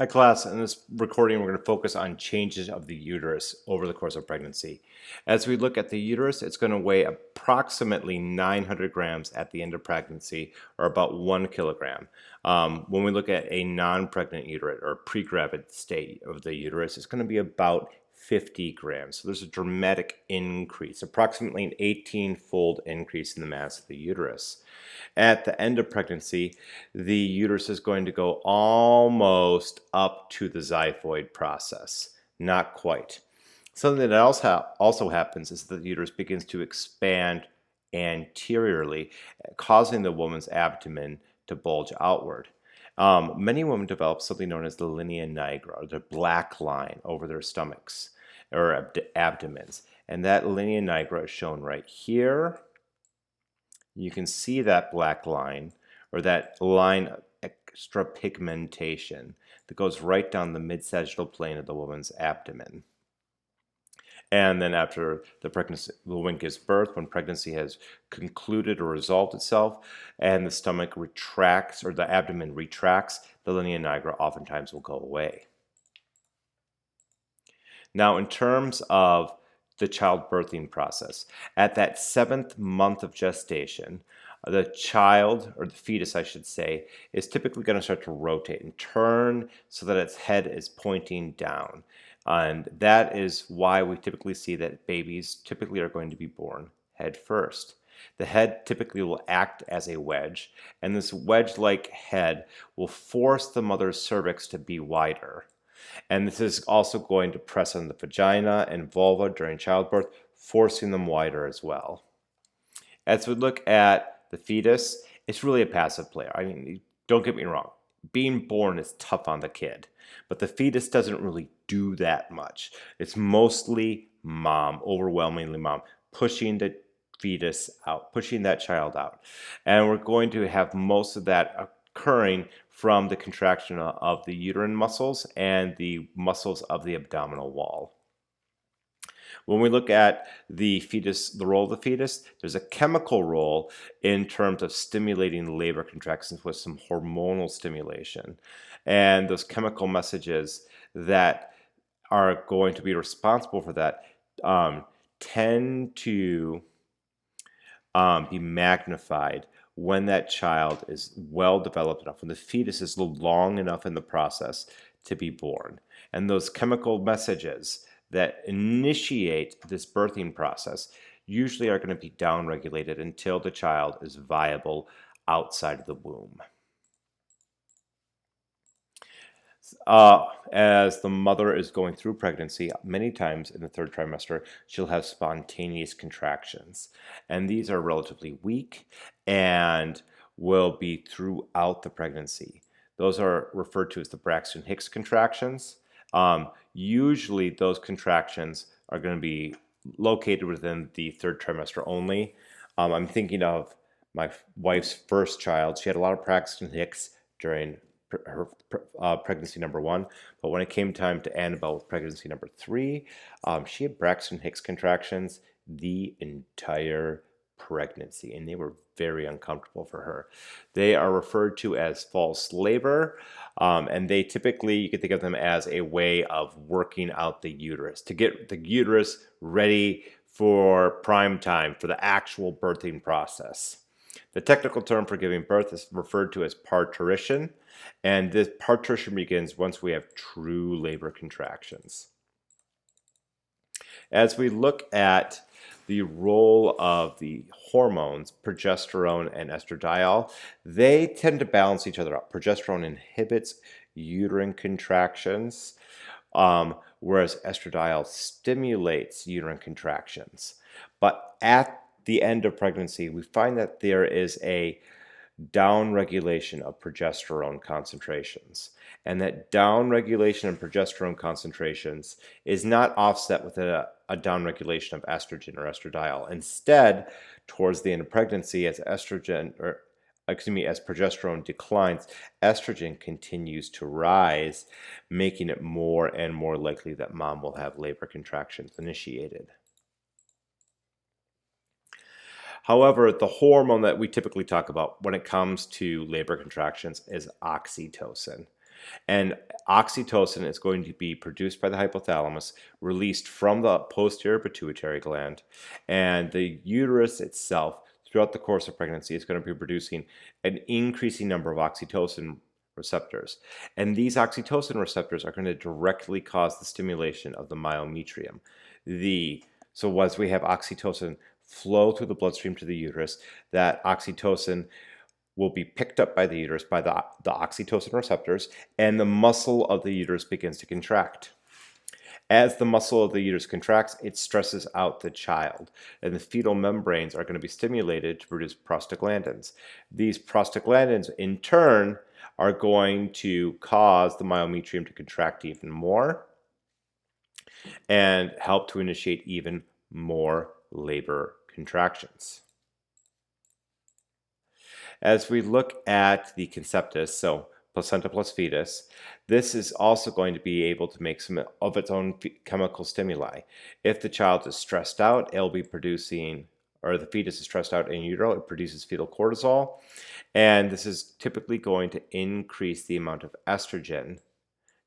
Hi class, in this recording we're going to focus on changes of the uterus over the course of pregnancy. As we look at the uterus, it's going to weigh approximately 900 grams at the end of pregnancy, or about 1 kilogram. When we look at a non-pregnant uterus or pre-gravid state of the uterus, it's going to be about 50 grams. So there's a dramatic increase, approximately an 18-fold increase in the mass of the uterus. At the end of pregnancy, the uterus is going to go almost up to the xiphoid process. Not quite. Something that also happens is that the uterus begins to expand anteriorly, causing the woman's abdomen to bulge outward. Many women develop something known as the linea nigra, or the black line over their stomachs or abdomens. And that linea nigra is shown right here. You can see that black line, or that line of extra pigmentation that goes right down the mid-sagittal plane of the woman's abdomen. And then after the woman gives birth, when pregnancy has concluded or resolved itself, and the stomach retracts or the abdomen retracts, the linea nigra oftentimes will go away. Now, in terms of the childbirthing process, at that 7th month of gestation, the child, or the fetus I should say, is typically going to start to rotate and turn so that its head is pointing down. And that is why we typically see that babies typically are going to be born head first. The head typically will act as a wedge, and this wedge-like head will force the mother's cervix to be wider. And this is also going to press on the vagina and vulva during childbirth, forcing them wider as well. As we look at the fetus, it's really a passive player. I mean, don't get me wrong. Being born is tough on the kid, but the fetus doesn't really do that much. It's mostly mom, overwhelmingly mom, pushing the fetus out, pushing that child out. And we're going to have most of that occurring from the contraction of the uterine muscles and the muscles of the abdominal wall. When we look at the fetus, the role of the fetus, there's a chemical role in terms of stimulating labor contractions with some hormonal stimulation. And those chemical messages that are going to be responsible for that tend to be magnified when that child is well developed enough, when the fetus is long enough in the process to be born. And those chemical messages that initiate this birthing process usually are going to be downregulated until the child is viable outside of the womb. As the mother is going through pregnancy, many times in the 3rd trimester, she'll have spontaneous contractions. And these are relatively weak and will be throughout the pregnancy. Those are referred to as the Braxton Hicks contractions. Usually those contractions are going to be located within the 3rd trimester only. I'm thinking of my wife's first child. She had a lot of Braxton Hicks during her pregnancy number 1, but when it came time to Annabelle with pregnancy number 3, she had Braxton Hicks contractions the entire pregnancy, and they were very uncomfortable for her. They are referred to as false labor, and they typically, you can think of them as a way of working out the uterus, to get the uterus ready for prime time, for the actual birthing process. The technical term for giving birth is referred to as parturition, and this parturition begins once we have true labor contractions. As we look at the role of the hormones, progesterone and estradiol, they tend to balance each other out. Progesterone inhibits uterine contractions, whereas estradiol stimulates uterine contractions. But at the end of pregnancy, we find that there is a downregulation of progesterone concentrations. And that downregulation of progesterone concentrations is not offset with a downregulation of estrogen or estradiol. Instead, towards the end of pregnancy, as progesterone declines, estrogen continues to rise, making it more and more likely that mom will have labor contractions initiated. However, the hormone that we typically talk about when it comes to labor contractions is oxytocin. And oxytocin is going to be produced by the hypothalamus, released from the posterior pituitary gland, and the uterus itself, throughout the course of pregnancy, is going to be producing an increasing number of oxytocin receptors. And these oxytocin receptors are going to directly cause the stimulation of the myometrium. So as we have oxytocin flow through the bloodstream to the uterus, that oxytocin will be picked up by the uterus by the oxytocin receptors, and the muscle of the uterus begins to contract. As the muscle of the uterus contracts, it stresses out the child, and the fetal membranes are going to be stimulated to produce prostaglandins. These prostaglandins, in turn, are going to cause the myometrium to contract even more and help to initiate even more labor contractions. As we look at the conceptus, so placenta plus fetus, this is also going to be able to make some of its own chemical stimuli. If the child is stressed out, it'll be producing, or the fetus is stressed out in utero, it produces fetal cortisol, and this is typically going to increase the amount of estrogen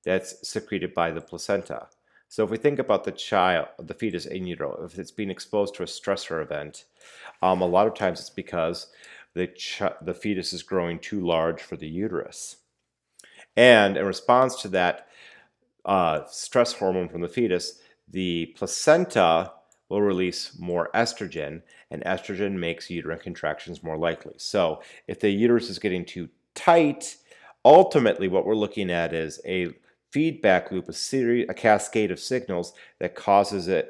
that's secreted by the placenta. So if we think about the fetus in utero, if it's being exposed to a stressor event, a lot of times it's because the fetus is growing too large for the uterus. And in response to that stress hormone from the fetus, the placenta will release more estrogen, and estrogen makes uterine contractions more likely. So if the uterus is getting too tight, ultimately what we're looking at is a feedback loop, a cascade of signals that causes the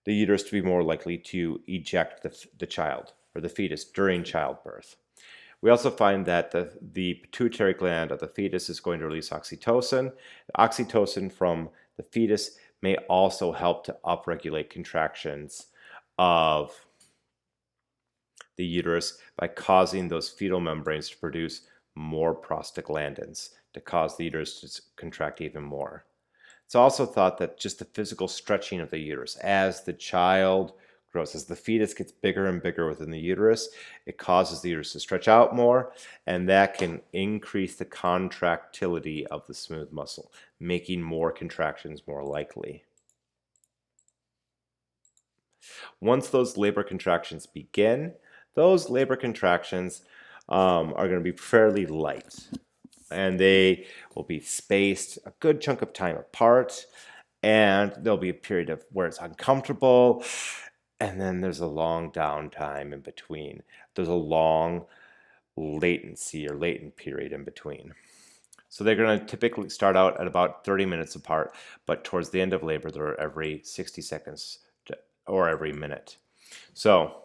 uterus to be more likely to eject the child or the fetus during childbirth. We also find that the pituitary gland of the fetus is going to release oxytocin. Oxytocin from the fetus may also help to upregulate contractions of the uterus by causing those fetal membranes to produce more prostaglandins to cause the uterus to contract even more. It's also thought that just the physical stretching of the uterus as the child grows, as the fetus gets bigger and bigger within the uterus, it causes the uterus to stretch out more, and that can increase the contractility of the smooth muscle, making more contractions more likely. Once those labor contractions begin, those labor contractions are going to be fairly light, and they will be spaced a good chunk of time apart, and there'll be a period of where it's uncomfortable, and then there's a long downtime in between. There's a long latency or latent period in between. So they're going to typically start out at about 30 minutes apart, but towards the end of labor, they're every 60 seconds or every minute. So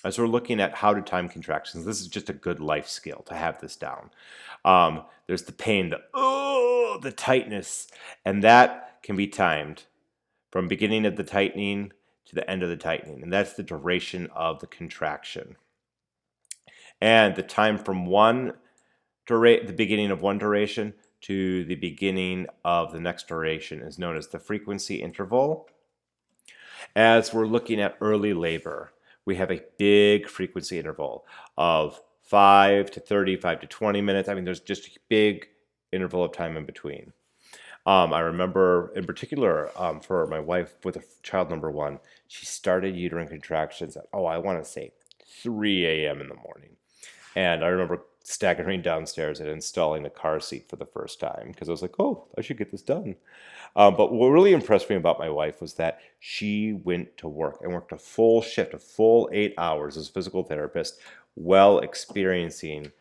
as we're looking at how to time contractions, this is just a good life skill to have this down. There's the pain, the tightness, and that can be timed from beginning of the tightening to the end of the tightening, and that's the duration of the contraction. And the time from the beginning of one duration to the beginning of the next duration is known as the frequency interval. As we're looking at early labor, we have a big frequency interval of 5 to 30, 5 to 20 minutes. I mean, there's just a big interval of time in between. I remember in particular for my wife with child number 1, she started uterine contractions at, I want to say 3 a.m. in the morning. And I remember staggering downstairs and installing a car seat for the first time because I was like, I should get this done. But what really impressed me about my wife was that she went to work and worked a full shift, a full 8 hours as a physical therapist while experiencing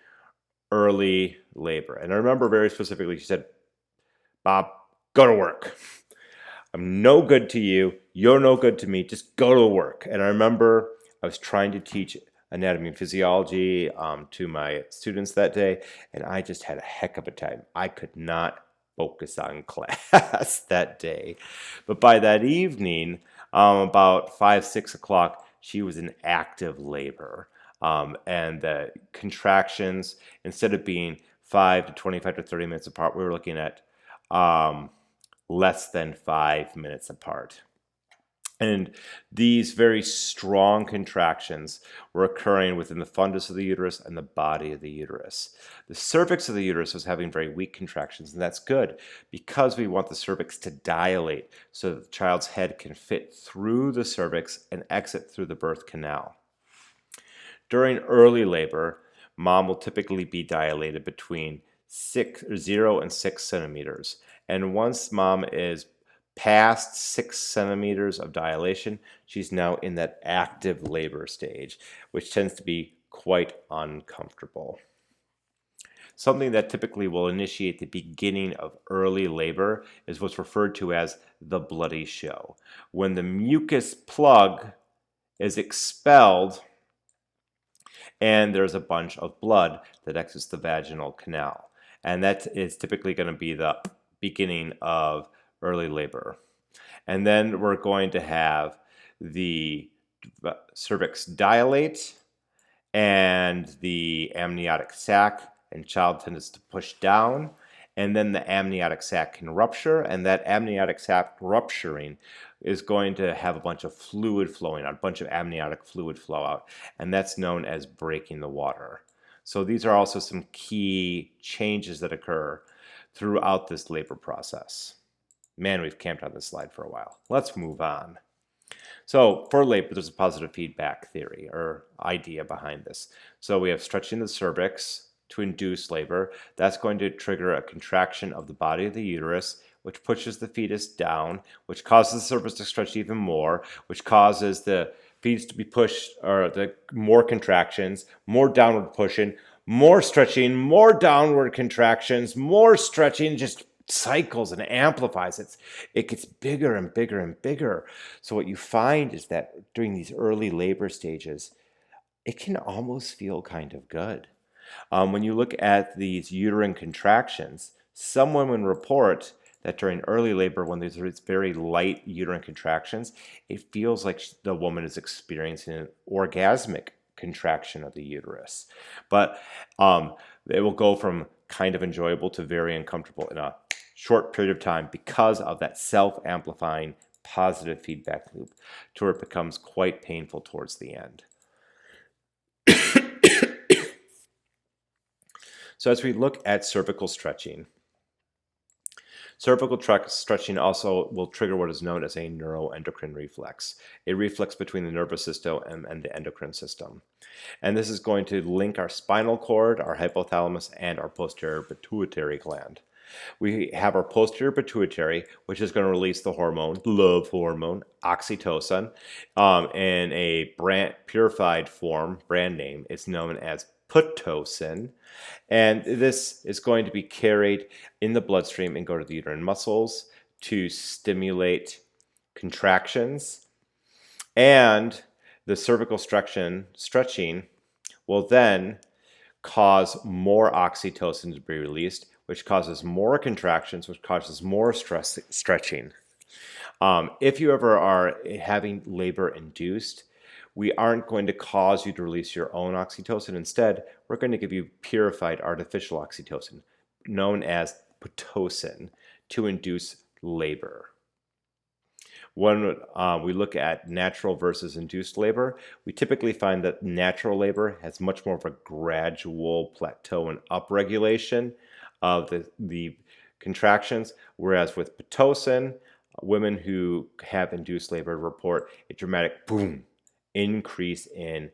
early labor. And I remember very specifically, she said, Bob, go to work. I'm no good to you. You're no good to me. Just go to work. And I remember I was trying to teach anatomy and physiology to my students that day, and I just had a heck of a time. I could not focus on class that day. But by that evening, about 5, 6 o'clock, she was in active labor. And the contractions, instead of being 5 to 25 to 30 minutes apart, we were looking at less than 5 minutes apart. And these very strong contractions were occurring within the fundus of the uterus and the body of the uterus. The cervix of the uterus was having very weak contractions, and that's good because we want the cervix to dilate so that the child's head can fit through the cervix and exit through the birth canal. During early labor, mom will typically be dilated between 0 and 6 centimeters. And once mom is past 6 centimeters of dilation, she's now in that active labor stage, which tends to be quite uncomfortable. Something that typically will initiate the beginning of early labor is what's referred to as the bloody show. When the mucus plug is expelled and there's a bunch of blood that exits the vaginal canal. And that is typically going to be the beginning of early labor. And then we're going to have the cervix dilate and the amniotic sac, and child tends to push down, and then the amniotic sac can rupture, and that amniotic sac rupturing is going to have a bunch of fluid flowing out, a bunch of amniotic fluid flow out, and that's known as breaking the water. So these are also some key changes that occur throughout this labor process. Man, we've camped on this slide for a while. Let's move on. So for labor, there's a positive feedback theory or idea behind this. So we have stretching the cervix to induce labor. That's going to trigger a contraction of the body of the uterus, which pushes the fetus down, which causes the cervix to stretch even more, which causes the fetus to be pushed, or the more contractions, more downward pushing, more stretching, more downward contractions, more stretching, just cycles and amplifies. It gets bigger and bigger and bigger. So what you find is that during these early labor stages, it can almost feel kind of good. When you look at these uterine contractions, some women report that during early labor, when there's very light uterine contractions, it feels like the woman is experiencing an orgasmic contraction of the uterus. But it will go from kind of enjoyable to very uncomfortable in a short period of time because of that self-amplifying positive feedback loop, to where it becomes quite painful towards the end. So as we look at cervical stretching, cervical stretching also will trigger what is known as a neuroendocrine reflex, a reflex between the nervous system and the endocrine system. And this is going to link our spinal cord, our hypothalamus, and our posterior pituitary gland. We have our posterior pituitary, which is going to release the hormone, love hormone, oxytocin, in a purified form, brand name. It's known as Pitocin, and this is going to be carried in the bloodstream and go to the uterine muscles to stimulate contractions, and the cervical stretching will then cause more oxytocin to be released, which causes more contractions, which causes more stretching. If you ever are having labor induced, we aren't going to cause you to release your own oxytocin. Instead, we're going to give you purified artificial oxytocin, known as Pitocin, to induce labor. When we look at natural versus induced labor, we typically find that natural labor has much more of a gradual plateau and upregulation of the contractions, whereas with Pitocin, women who have induced labor report a dramatic boom increase in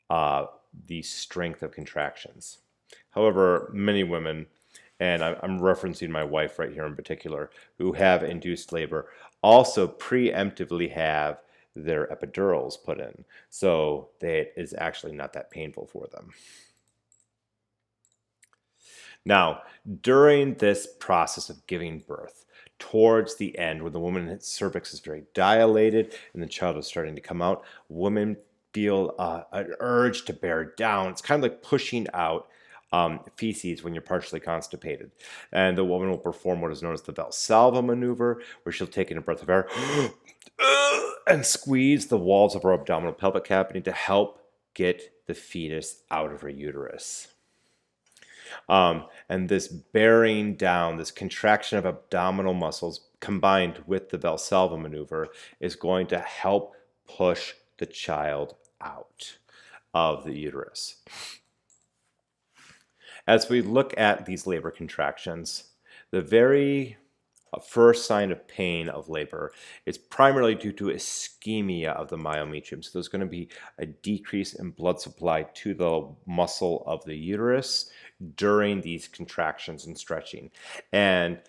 the strength of contractions. However, many women, and I'm referencing my wife right here in particular, who have induced labor, also preemptively have their epidurals put in, so that is actually not that painful for them. Now, during this process of giving birth, towards the end, when the woman's cervix is very dilated and the child is starting to come out, women feel an urge to bear down. It's kind of like pushing out feces when you're partially constipated. And the woman will perform what is known as the Valsalva maneuver, where she'll take in a breath of air and squeeze the walls of her abdominal pelvic cavity to help get the fetus out of her uterus. And this bearing down, this contraction of abdominal muscles combined with the Valsalva maneuver is going to help push the child out of the uterus. As we look at these labor contractions, the very first sign of pain of labor is primarily due to ischemia of the myometrium. So there's going to be a decrease in blood supply to the muscle of the uterus during these contractions and stretching. And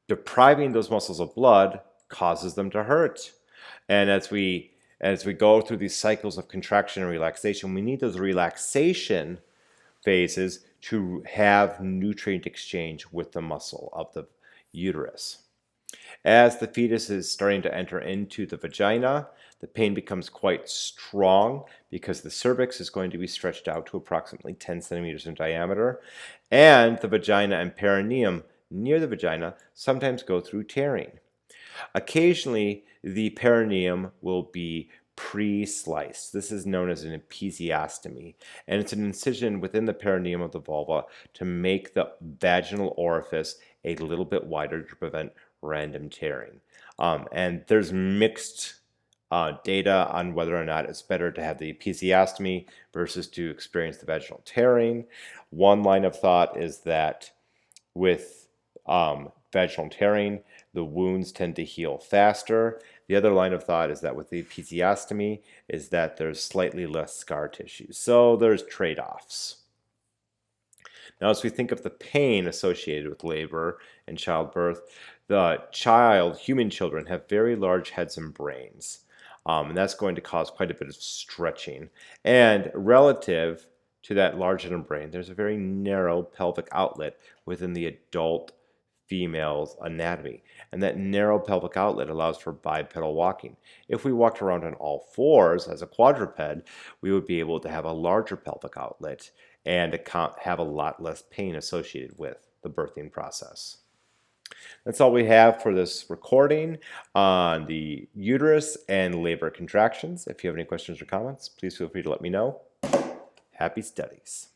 depriving those muscles of blood causes them to hurt. And as we go through these cycles of contraction and relaxation, we need those relaxation phases to have nutrient exchange with the muscle of the uterus. As the fetus is starting to enter into the vagina, the pain becomes quite strong because the cervix is going to be stretched out to approximately 10 centimeters in diameter, and the vagina and perineum near the vagina sometimes go through tearing. Occasionally, the perineum will be pre-sliced. This is known as an episiostomy, and it's an incision within the perineum of the vulva to make the vaginal orifice a little bit wider to prevent random tearing. And there's mixed data on whether or not it's better to have the episiostomy versus to experience the vaginal tearing. One line of thought is that with vaginal tearing, the wounds tend to heal faster. The other line of thought is that with the episiostomy is that there's slightly less scar tissue. So there's trade-offs. Now, as we think of the pain associated with labor and childbirth, human children have very large heads and brains. And that's going to cause quite a bit of stretching. And relative to that large head and brain, there's a very narrow pelvic outlet within the adult female's anatomy. And that narrow pelvic outlet allows for bipedal walking. If we walked around on all fours as a quadruped, we would be able to have a larger pelvic outlet and have a lot less pain associated with the birthing process. That's all we have for this recording on the uterus and labor contractions. If you have any questions or comments, please feel free to let me know. Happy studies.